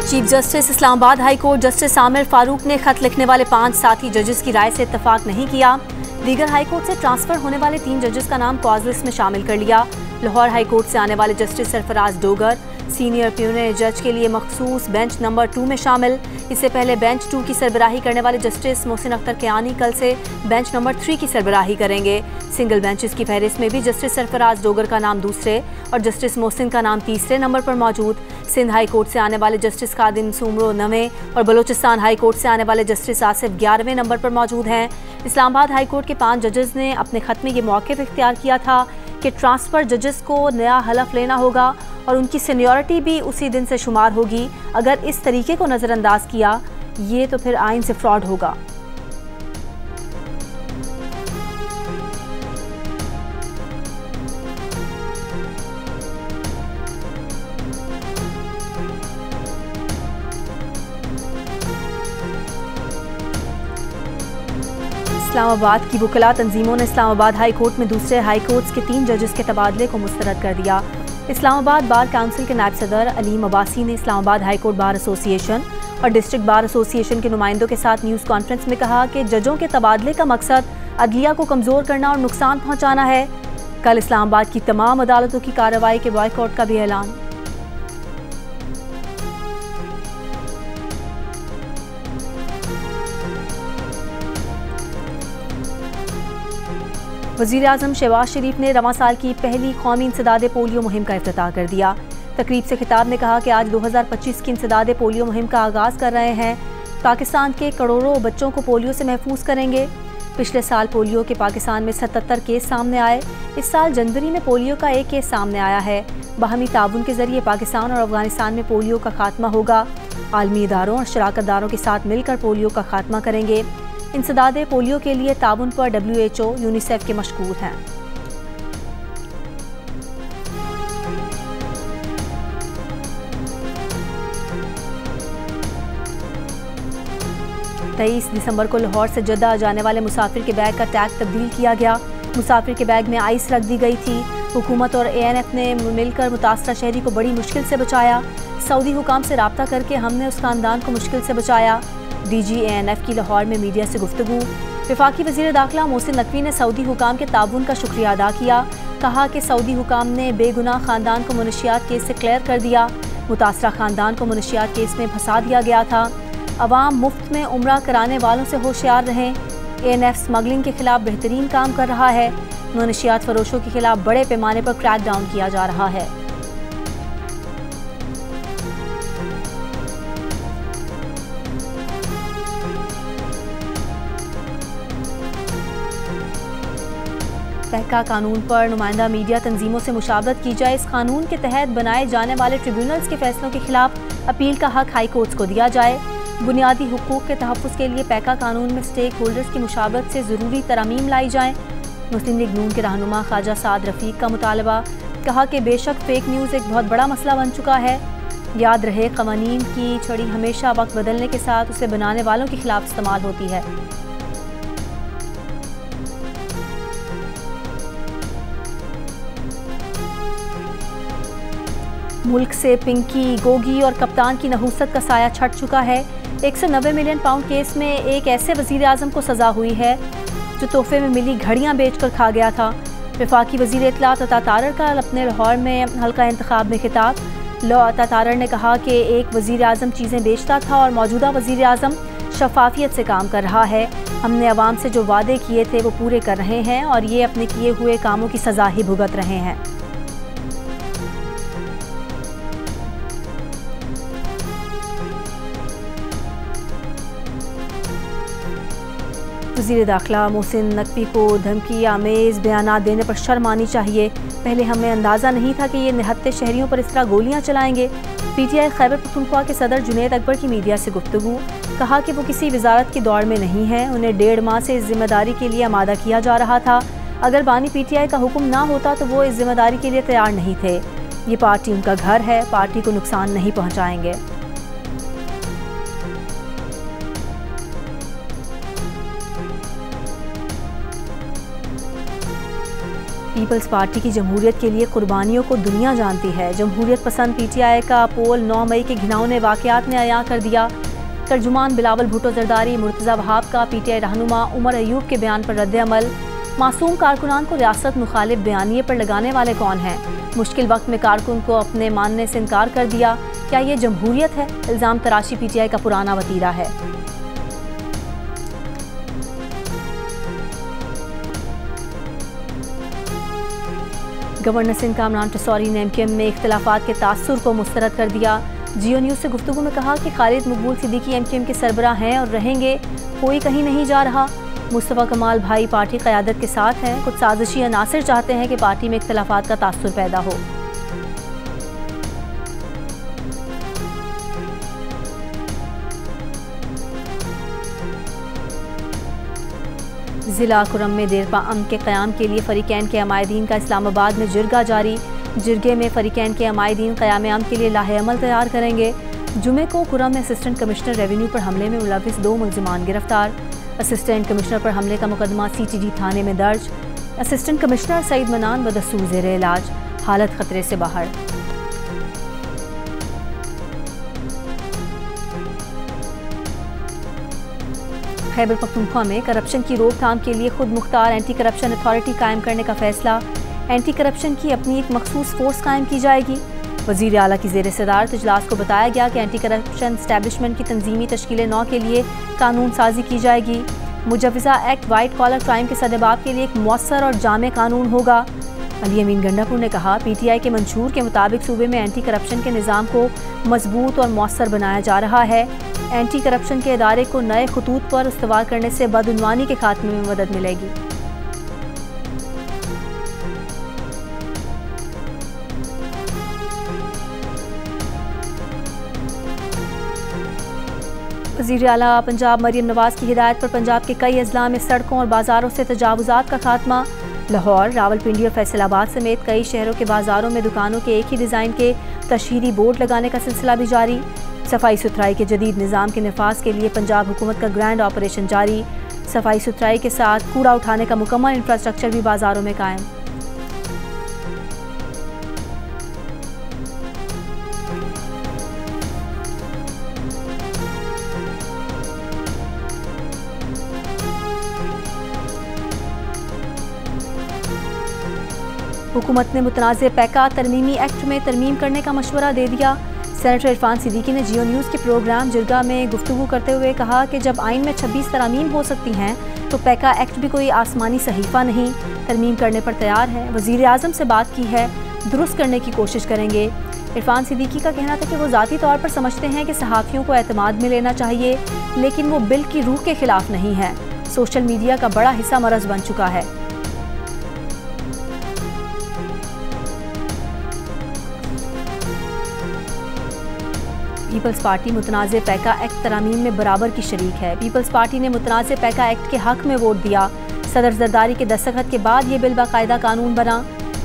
Chief justice Islamabad high court justice Aamir Farooq ने खत लिखने वाले 5 साथी जजेस की राय से इत्तेफाक नहीं किया। दीगर हाई कोर्ट से ट्रांसफर होने वाले 3 जजेस का नाम कॉज लिस्ट में शामिल कर लिया। लाहौर हाई कोर्ट से आने वाले जस्टिस सरफराज डोगर सीनियर प्यूनरी जज के लिए मखसूस बेंच नंबर 2 में शामिल। इससे पहले बेंच 2 की सरबराही करने वाले जस्टिस मोहसिन अख्तर कियानी कल से बेंच नंबर 3 की सरबराही करेंगे। सिंगल बेंचेस की फहरिस्त में भी जस्टिस सरफराज डोगर का नाम दूसरे और जस्टिस मोहसिन का नाम तीसरे नंबर पर मौजूद। सिंध हाई कोर्ट से आने वाले जस्टिस कादिम सुमरो 9वें और बलोचिस्तान हाई कोर्ट से आने वाले जस्टिस आसिफ 11वें नंबर पर मौजूद हैं। इस्लामाबाद हाई कोर्ट के 5 जजेस ने अपने खत में ये मौक़िफ़ इख्तियार किया था कि ट्रांसफ़र जजेस को नया हलफ लेना होगा और उनकी सीनियरिटी भी उसी दिन से शुमार होगी। अगर इस तरीके को नज़रअंदाज किया ये तो फिर आइन से फ्रॉड होगा। इस्लामाबाद की वकला तंजीमों ने इस्लामाबाद हाई कोर्ट में दूसरे हाई कोर्ट्स के 3 जजेस के तबादले को मुस्तरद कर दिया। इस्लामाबाद बार काउंसिल के नायब सदर अलीम अब्बासी ने Islamabad high court bar association और डिस्ट्रिक्ट बार एसोसिएशन के नुमाइंदों के साथ न्यूज़ कॉन्फ्रेंस में कहा कि जजों के तबादले का मकसद अदलिया को कमज़ोर करना और नुकसान पहुँचाना है। कल इस्लामाबाद की तमाम अदालतों की कार्रवाई के बॉयकॉट का भी ऐलान। वज़ीर-ए-आज़म शहबाज शरीफ ने रवां साल की पहली कौमी इंसदादे पोलियो मुहिम का इफ्तिताह कर दिया। तकरीब से खिताब में कहा कि आज 2025 की इंसदादे पोलियो मुहिम का आगाज़ कर रहे हैं। पाकिस्तान के करोड़ों बच्चों को पोलियो से महफूज करेंगे। पिछले साल पोलियो के पाकिस्तान में 77 केस सामने आए। इस साल जनवरी में पोलियो का 1 केस सामने आया है। बाहमी ताउन के जरिए पाकिस्तान और अफगानिस्तान में पोलियो का खात्मा होगा। आलमी इदारों और शराकतदारों के साथ मिलकर पोलियो का खात्मा करेंगे। इंसदादे पोलियो के लिए ताउन पर WHO यूनिसेफ के मशकूर हैं। तेईस दिसंबर को लाहौर से जद्दा जाने वाले मुसाफिर के बैग का टैग तब्दील किया गया। मुसाफिर के बैग में आइस रख दी गई थी। हुकूमत और ANF ने मिलकर मुतासरा शहरी को बड़ी मुश्किल से बचाया। सऊदी हुकाम से रब्ता करके हमने उस खानदान को मुश्किल से बचाया। DG ANF की लाहौर में मीडिया से गुफ्तगू। वफाकी वज़ीर दाखिला मोहसिन नकवी ने सऊदी हुकाम के ताउन का शुक्रिया अदा किया। कहा कि सऊदी हुकाम ने बेगुनाह खानदान को मनशियात केस से क्लियर कर दिया। मुतासरा खानदान को मनशियात केस में फंसा दिया गया था। अवाम मुफ्त में उम्रा कराने वालों से होशियार रहें। ANF स्मगलिंग के खिलाफ बेहतरीन काम कर रहा है। मनशियात फरोशों के खिलाफ बड़े पैमाने पर क्रैक डाउन किया जा रहा है। तहका कानून पर नुमाइंदा मीडिया तंजीमों से मुशावरत की जाए। इस कानून के तहत बनाए जाने वाले ट्रिब्यूनल्स के फैसलों के खिलाफ अपील का हक हाई कोर्ट्स को दिया जाए। बुनियादी हुकूक के तहफ़्फ़ुज़ के लिए पैका कानून में स्टेक होल्डर्स की मुशावरत से ज़रूरी तरमीम लाई जाएँ। मुस्लिम लीग नून के रहनुमा ख्वाजा साद रफ़ीक का मुतालबा। कहा कि बेशक फेक न्यूज़ एक बहुत बड़ा मसला बन चुका है। याद रहे क़वानीन की छड़ी हमेशा वक्त बदलने के साथ उसे बनाने वालों के खिलाफ इस्तेमाल होती है। मुल्क से पिंकी गोगी और कप्तान की नहूसत का साया छट चुका है। 190 मिलियन पाउंड केस में एक ऐसे वज़ीर-ए-आज़म को सज़ा हुई है जो तोहफे में मिली घड़ियां बेचकर खा गया था। वफाकी वज़ीर इत्तलात अता तारर का अपने लाहौर में हल्का इंतखाब में खिताब। अता तारर ने कहा कि एक वज़ीर-ए-आज़म चीज़ें बेचता था और मौजूदा वज़ीर-ए-आज़म शफाफियत से काम कर रहा है। हमने अवाम से जो वादे किए थे वो पूरे कर रहे हैं और ये अपने किए हुए कामों की सज़ा ही भुगत रहे हैं। वज़ीर दाखिला मोहसिन नकवी को धमकी आमेज़ बयानात देने पर शर्म आनी चाहिए। पहले हमें अंदाज़ा नहीं था कि ये निहत्ते शहरियों पर इस तरह गोलियां चलाएंगे। PTI खैबर पख्तूनख्वा के सदर जुनैद अकबर की मीडिया से गुफ्तगू। कहा कि वो किसी वजारत की दौड़ में नहीं है। उन्हें 1.5 माह से इस जिम्मेदारी के लिए आमादा किया जा रहा था। अगर बानी PTI का हुक्म ना होता तो वो इस जिम्मेदारी के लिए तैयार नहीं थे। ये पार्टी उनका घर है, पार्टी को नुकसान नहीं पहुँचाएंगे। पीपल्स पार्टी की जमहूरियत के लिए कुर्बानियों को दुनिया जानती है। जमहूरियत पसंद पीटीआई का पोल 9 मई के घिनौने वाक़यात ने अयां कर दिया। तर्जुमान बिलावल भुट्टो जरदारी, मुर्तज़ा वहाब का पीटीआई रहनुमा उमर अयूब के बयान पर रद्द-ए-अमल। मासूम कारकुनान को रियासत मुखालिफ बयानिए पर लगाने वाले कौन हैं? मुश्किल वक्त में कारकुन को अपने मानने से इनकार कर दिया। क्या ये जमहूरियत है? इल्ज़ाम तराशी पीटीआई का पुराना वतीरा है। गवर्नर सिंध कामरान टसौरी ने एमक्यूएम में इख्तिलाफात के तासुर को मुस्तरद कर दिया। जियो न्यूज़ से गुफ्तगू में कहा कि खालिद मकबूल सिद्दीकी एमक्यूएम के सरबराह हैं और रहेंगे, कोई कहीं नहीं जा रहा। मुस्तफ़ा कमाल भाई पार्टी क़यादत के साथ हैं। कुछ साजिशी अनासिर चाहते हैं कि पार्टी में इख्तिलाफात का तासुर पैदा हो। ज़िला कुरम में देरपा अमन के क़याम के लिए फ़रीक़ैन के अमायदीन का इस्लामाबाद में जिरगा जारी। जिरगे में फ़रीक़ैन के अमायदीन क़याम अमन के लिए लाहे-अमल तैयार करेंगे। जुमे को कुरम में असिस्टेंट कमिश्नर रेवेन्यू पर हमले में मुलविस 2 मुल्ज़िमान गिरफ्तार। असिस्टेंट कमिश्नर पर हमले का मुकदमा CTG थाने में दर्ज। असिस्टेंट कमिश्नर सईद मनान बदसूर ज़ेरे इलाज, हालत खतरे से बाहर। खैबर पख्तूनख्वा में करप्शन की रोकथाम के लिए खुद मुख्तार एंटी करप्शन अथॉरिटी कायम करने का फैसला। एंटी करप्शन की अपनी एक मखसूस फोर्स कायम की जाएगी। वज़ीर आला की ज़ेर सदारत इजलास को बताया गया कि एंटी करप्शन एस्टैब्लिशमेंट की तंजीमी तश्कील 9 के लिए कानून साजी की जाएगी। मुजव्वज़ा एक्ट वाइट कॉलर क्राइम के सदेबाब के लिए एक मौसर और जामे कानून होगा। अली अमीन गंडापुर ने कहा, PTI के मंशूर के मुताबिक सूबे में एंटी करप्शन के निज़ाम को मजबूत और मौसर बनाया जा रहा है। एंटी करप्शन के इदारे को नए खतूत पर इस्तवार करने से बदउनवानी के खात्मे में मदद मिलेगी। वज़ीर आला पंजाब मरियम नवाज की हिदायत पर पंजाब के कई अजला में सड़कों और बाजारों से तजावुज़ात का खात्मा। लाहौर, रावलपिंडी और फैसलाबाद समेत कई शहरों के बाजारों में दुकानों के एक ही डिज़ाइन के तशहीरी बोर्ड लगाने का सिलसिला भी जारी। सफाई सुथराई के जदीद निज़ाम के नफाज के लिए पंजाब हुकूमत का ग्रैंड ऑपरेशन जारी। सफाई सुथराई के साथ कूड़ा उठाने का मुकम्मल इंफ्रास्ट्रक्चर भी बाजारों में कायम। हुकूमत ने मुतनाज़ पैका तरमीमी एक्ट में तरमीम करने का मशवरा दे दिया। सेनेटर इरफान सिद्दीकी ने जियो न्यूज़ के प्रोग्राम जिरगा में गुफ्तगू करते हुए कहा कि जब आइन में 26 तरमीम हो सकती हैं तो पैका एक्ट भी कोई आसमानी सहीफ़ा नहीं, तरमीम करने पर तैयार है। वज़ीर आज़म से बात की है, दुरुस्त करने की कोशिश करेंगे। इरफान सिद्दीकी का कहना था कि वो ज़ाती तौर पर समझते हैं कि सहाफ़ियों को एतमाद में लेना चाहिए, लेकिन वो बिल की रूह के खिलाफ नहीं है। सोशल मीडिया का बड़ा हिस्सा मरज़ बन चुका है। पीपल्स पार्टी मुतनाज़ पैका एक्ट तरामीम में बराबर की शरीक है। पीपल्स पार्टी ने मुतनाज़ पैका एक्ट के हक में वोट दिया। सदर जरदारी के दस्तखत के बाद ये बिल बाकायदा कानून बना।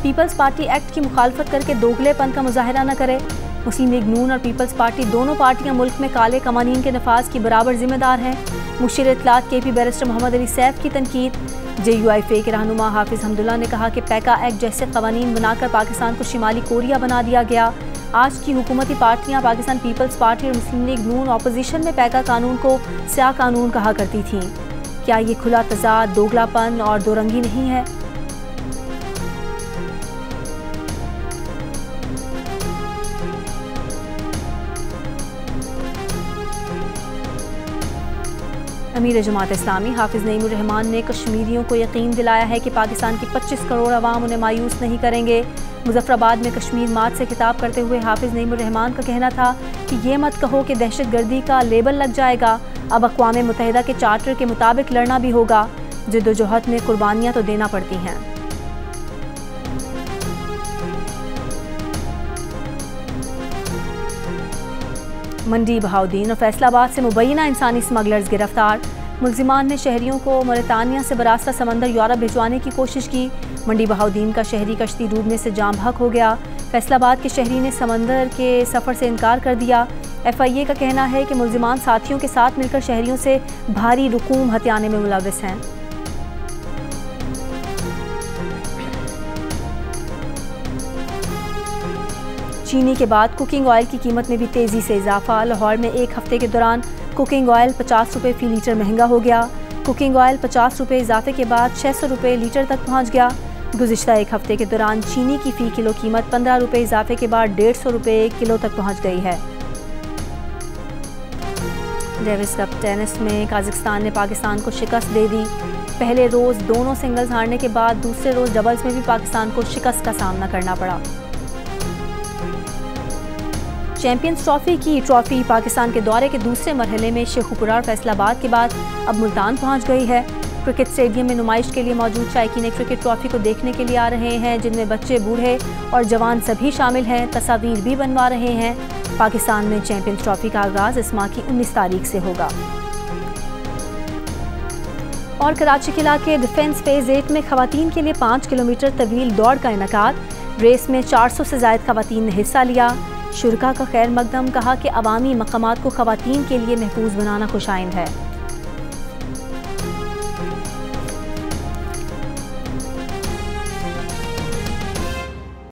पीपल्स पार्टी एक्ट की मुखालफत करके दोगलेपन का मुजाहरा न करे। मुस्लिम लीग नून और पीपल्स पार्टी दोनों पार्टियां मुल्क में काले कवानीन के नफाज की बराबर जिम्मेदार हैं। मुशीर इत्तलात KP बैरिस्टर मोहम्मद अली सैफ की तनकीद। JUIFA के रहनुमा हाफिज़ हमदुल्ला ने कहा कि पैका एक्ट जैसे कवानीन बनाकर पाकिस्तान को शिमाली कोरिया बना दिया गया। आज की हुकूमती पार्टियां पाकिस्तान पीपल्स पार्टी और मुस्लिम लीग नून अपोजिशन में पैका कानून को स्याह कानून कहा करती थीं। क्या ये खुला तजाद, दोगलापन और दोरंगी नहीं है? अमीर जमात इस्लामी हाफिज़ नईमुर रहमान ने कश्मीरियों को यकीन दिलाया है कि पाकिस्तान की 25 करोड़ अवाम उन्हें मायूस नहीं करेंगे। मुजफ्फराबाद में कश्मीर मार्च से खिताब करते हुए हाफिज़ नईमुर रहमान का कहना था कि ये मत कहो कि दहशतगर्दी का लेबल लग जाएगा, अब अक़वाम मुत्तहिदा के चार्टर के मुताबिक लड़ना भी होगा। जिद्दोजहद में कुर्बानियाँ तो देना पड़ती हैं। मंडी, बहाउद्दीन और फैसलाबाद से मुबैना इंसानी स्मगलर्स गिरफ्तार। मुल्जिमान ने शहरियों को मौरितानिया से बरास्ता समंदर यूरोप भिजवाने की कोशिश की। मंडी बहाउद्दीन का शहरी कश्ती डूबने से जाम बहक हो गया। फैसलाबाद के शहरी ने समंदर के सफ़र से इनकार कर दिया। FIA का कहना है कि मुल्जिमान साथियों के साथ मिलकर शहरियों से भारी रकूम हथियाने में मुलविस हैं। चीनी के बाद कुकिंग ऑयल की कीमत में भी तेज़ी से इजाफा। लाहौर में एक हफ्ते के दौरान कुकिंग ऑयल 50 रुपये फ़ी लीटर महंगा हो गया। कुकिंग ऑयल 50 रुपये इजाफे के बाद 600 रुपये लीटर तक पहुँच गया। गुज़िश्ता एक हफ्ते के दौरान चीनी की फ़ी किलो कीमत 15 रुपये इजाफे के बाद 150 रुपये किलो तक पहुँच गई है। डेविस कप टेनिस में काज़ाख्स्तान ने पाकिस्तान को शिकस्त दे दी। पहले रोज़ दोनों सिंगल्स हारने के बाद दूसरे रोज़ डबल्स में भी पाकिस्तान को शिकस्त का सामना करना पड़ा। चैंपियंस ट्रॉफी की ट्रॉफी पाकिस्तान के दौरे के दूसरे मरहले में शेखुपुरा और फैसलाबाद के बाद अब मुल्तान पहुंच गई है। क्रिकेट स्टेडियम में नुमाइश के लिए मौजूद शायकीन क्रिकेट ट्रॉफी को देखने के लिए आ रहे हैं, जिनमें बच्चे, बूढ़े और जवान सभी शामिल हैं। तस्वीर भी बनवा रहे हैं। पाकिस्तान में चैंपियंस ट्रॉफी का आगाज़ इस माह की 19 तारीख से होगा। और कराची किला के डिफेंस फेज़ 8 में खवातीन के लिए 5 किलोमीटर तवील दौड़ का इनेकाद। रेस में 400 से ज़ायद खवातीन ने हिस्सा लिया। शुरका का खैर मकदम, कहा कि अवामी मकामात को खवातीन के लिए महफूज बनाना खुशाइंद है।